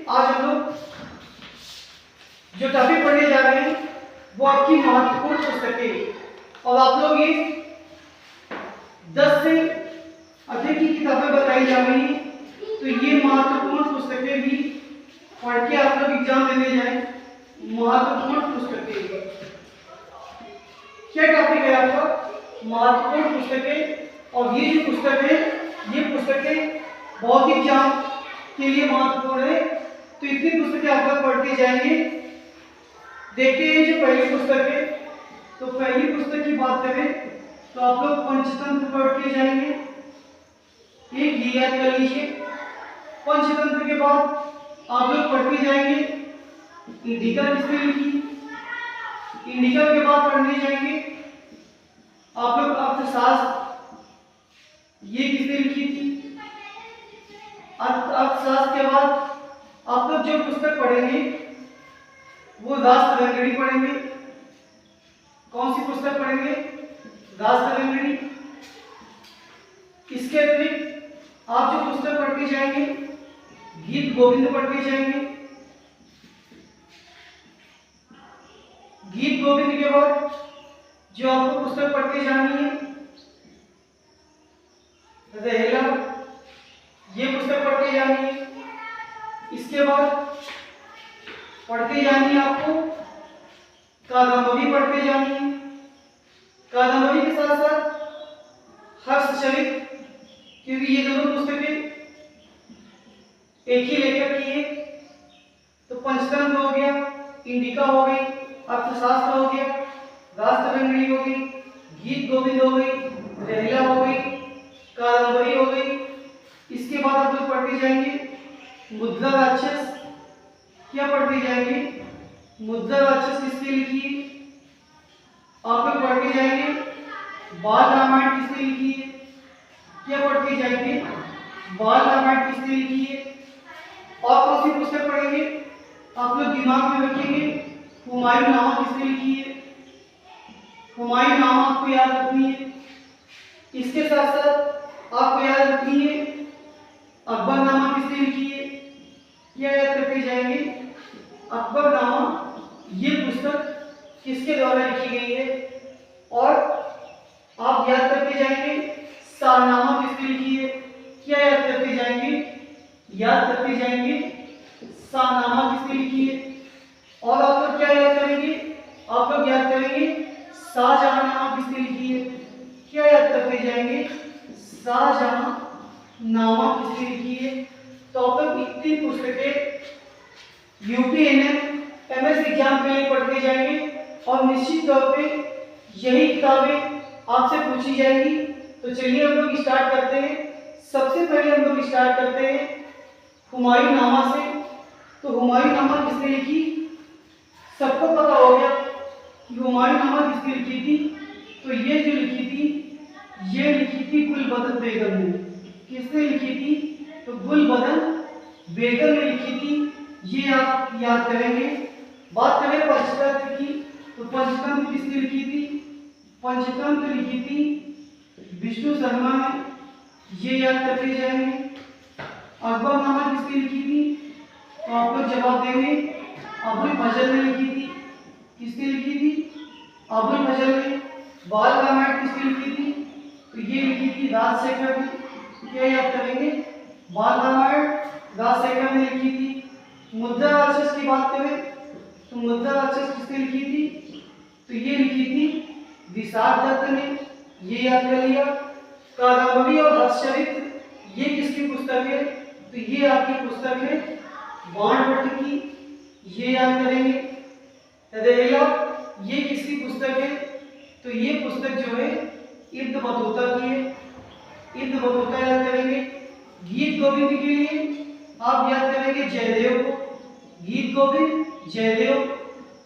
आज हम लोग जो टॉपिक पढ़ने जा रहे हैं वो आपकी महत्वपूर्ण पुस्तकें, और आप लोग ये 10 से अधिक की किताबें बताई जा रही हैं, तो ये महत्वपूर्ण पुस्तकें भी पढ़ के आप लोग एग्जाम देने जाएं। महत्वपूर्ण पुस्तकें, क्या टॉपिक है आपका? महत्वपूर्ण पुस्तकें। और ये जो पुस्तक है, ये पुस्तकें बहुत ही एग्जाम के लिए महत्वपूर्ण है, तो इतनी पुस्तकें आप लोग पढ़ते जाएंगे। देखते हैं जो पहली पुस्तक है, तो पहली पुस्तक की बात करें तो आप लोग पंचतंत्र पढ़ के जाएंगे। एक ये याद कर लीजिए। पंचतंत्र के बाद आप लोग पढ़ते जाएंगे इंडिका किसने लिखी। इंडिका के बाद पढ़ने जाएंगे आप लोग अर्थशास्त्र, ये किसने लिखी थी। अर्थशास्त्र के बाद आप लोग जो पुस्तक पढ़ेंगे वो राष्ट्ररंगणी पढ़ेंगे। कौन सी पुस्तक पढ़ेंगे? राष्ट्ररंगणी। इसके अतिरिक्त आप जो पुस्तक पढ़ते जाएंगे गीत गोविंद पढ़ते जाएंगे। गीत गोविंद के बाद जो आपको पुस्तक पढ़ते जानी है रहेला, ये पुस्तक पढ़ते जानी है। इसके बाद पढ़ते जानी है आपको कादम्बरी पढ़ते जानी है। कादम्बरी के साथ साथ हर्षचरित, क्योंकि ये दोनों पुस्तकें एक ही लेखक की है। तो पंचतंत्र हो गया, इंडिका हो गई, अर्थशास्त्र हो गया, राष्ट्ररंगणी हो गई, गीत गोविंद हो गई, रहेला हो गई, कादम्बरी हो गई। इसके बाद आप लोग पढ़ते जाएंगे मुद्रा राक्षस। क्या पढ़ते जाएंगे? मुद्रा राक्षस किसने लिखी है? आप लोग पढ़ते जाएंगे बाल रामायण किसने लिखी है। क्या पढ़ते जाएंगे? बाल रामायण किसने लिखी है। और कौन सी पुस्तक पढ़ेंगे? आप लोग दिमाग में रखेंगे हुमायूं नामा किसने लिखी है। हुमायूं नामा आपको याद रखनी है। इसके साथ साथ आपको याद रखनी है अकबरनामा किसने लिखी है। क्या याद करते जाएंगे? अकबरनामा, ये पुस्तक किसके द्वारा लिखी गई है। और आप याद करते जाएंगे शाहनामा किसने लिखी है। क्या याद करते जाएंगे? याद करते जाएंगे शाहनामा किसने लिखी है। और आप लोग क्या याद करेंगे? आप लोग याद करेंगे शाहजहांनामा किसने लिखी है। क्या याद करते जाएंगे? शाहजहांनामा किसने लिखी है। तो आप लोग इतनी पुस्तकें यूपीएनएम एमएस एग्जाम के लिए पढ़ते जाएंगे, और निश्चित तौर पे यही किताबें आपसे पूछी जाएंगी। तो चलिए हम लोग स्टार्ट करते हैं। सबसे पहले हम लोग स्टार्ट करते हैं हुमायूं नामा से। तो हुमायूं नामा किसने लिखी? सबको पता हो गया कि हुमायूं नामा किसने लिखी थी। तो ये जो लिखी थी, ये लिखी थी गुलबदन बेगम ने। किसने लिखी थी? तो गुलबदन बेगम ने लिखी थी। ये आप याद करेंगे। बात करें पंचतंत्र की, तो पंचतंत्र किसने लिखी थी? पंचतंत्र लिखी थी विष्णु शर्मा ने। ये याद करते जाएंगे। अकबरनामा किसने लिखी थी? तो आप लोग जवाब देंगे अबुल फजल ने लिखी थी। किसने लिखी थी? अबुल फजल ने। बाल रामायण किसने लिखी थी? तो ये लिखी थी राजशेखर ने। क्या याद करेंगे? बाल रामायण राजशेखर ने लिखी थी। मुद्रा राक्षस की बात करें तो मुद्रा राक्षस किसने लिखी थी? तो ये लिखी थी विशाख दत्त ने। ये याद कर लिया। कादम्बरी और हर्षचरित, ये किसकी पुस्तक है? तो ये आपकी पुस्तक है वाणभट्ट की। ये याद करेंगे। रहेला, ये किसकी पुस्तक है? तो ये पुस्तक जो है इब्न बतूता की है। इब्न बतूता याद करेंगे। गीत गोविंद के लिए आप याद करेंगे जयदेव को। गीत गोविंद जयदेव।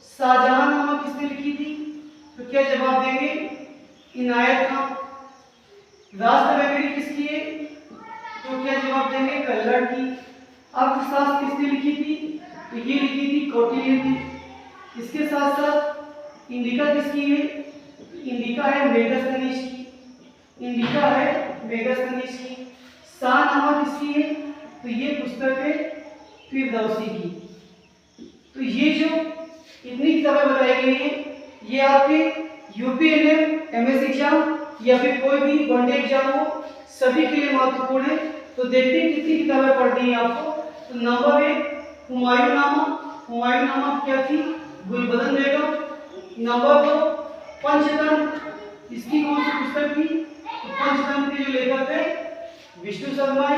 शाहजहांनामा किसने लिखी थी? तो क्या जवाब देंगे? इनायत खां। राष्ट्ररंगणी किसकी है? तो क्या जवाब देंगे? कल्लड़ की। अर्थशास्त्र किसने लिखी थी? तो ये लिखी थी कौटिल्य की। इसके साथ साथ इंडिका किसकी है? इंडिका है मेगस्थनीज की। इंडिका है मेगस्थनीज की। शाहनामा किसकी है? तो ये पुस्तक है फिरदौसी की। तो ये जो इतनी किताबें बताई गई हैं ये आपके यूपीएनएम एमएस एग्जाम या फिर कोई भी वनडे एग्जाम हो सभी के लिए महत्वपूर्ण है। तो देखते हैं कितनी किताबें पढ़नी है आपको। तो नंबर 1 हुमायूं नामा। हुमायूं नामा क्या थी? गुलबदन बेगम। नंबर 2 पंचतंत्र, इसकी कौन सी पुस्तक थी? तो पंचतंत्र के जो लेखक थे विष्णु शर्मा।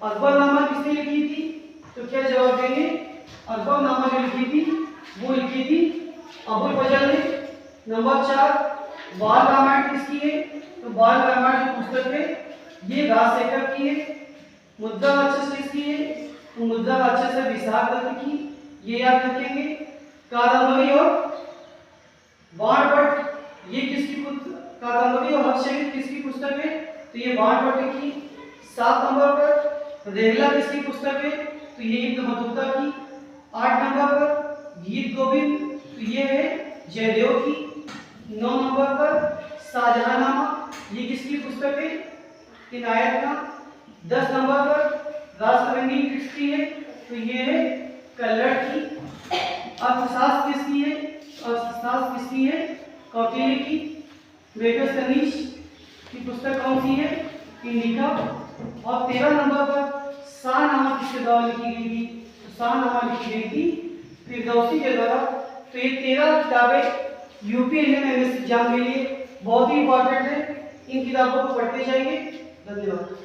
अकबरनामा किसने लिखी थी? तो क्या जवाब देंगे? अकबरनामा जो लिखी थी वो लिखी थी अबुल फजल ने। नंबर 4 बाल रामायण किसकी है? तो बाल रामायण जो पुस्तक है ये राजशेखर की है। मुद्रा राक्षस किसकी है? तो मुद्रा राक्षस है विशाख दत्त की, ये याद रखेंगे। कादम्बरी और बाणभट्ट ये किसकी कादम्बरी और हर्षचरित किसकी पुस्तक है? तो ये बाणभट्ट की। 7 नंबर पर रेहला किसकी पुस्तक है? तो ये इब्न बतूता की। 8 नंबर पर गीत गोविंद, तो ये है जयदेव की। 9 नंबर पर शाहजहांनामा, ये किसकी पुस्तक है? इनायत खां। 10 नंबर पर राष्ट्ररंगीन किसकी है? तो ये है कल्लड़ की। अर्थशास्त्र किसकी है? अर्थशास्त्र किसकी है? कौटिल्य की। वेगस कनीश की पुस्तक कौन सी है? इंडिका। और 13 नंबर पर शाहनामा किसके द्वारा लिखी गई थी? तो शाहनामा लिखी गई थी फिरदौसी के द्वारा। तो ये 13 किताबें यूपीएनएम एमएस एग्जाम के लिए बहुत ही इंपॉर्टेंट है। इन किताबों को पढ़ते जाइए। धन्यवाद।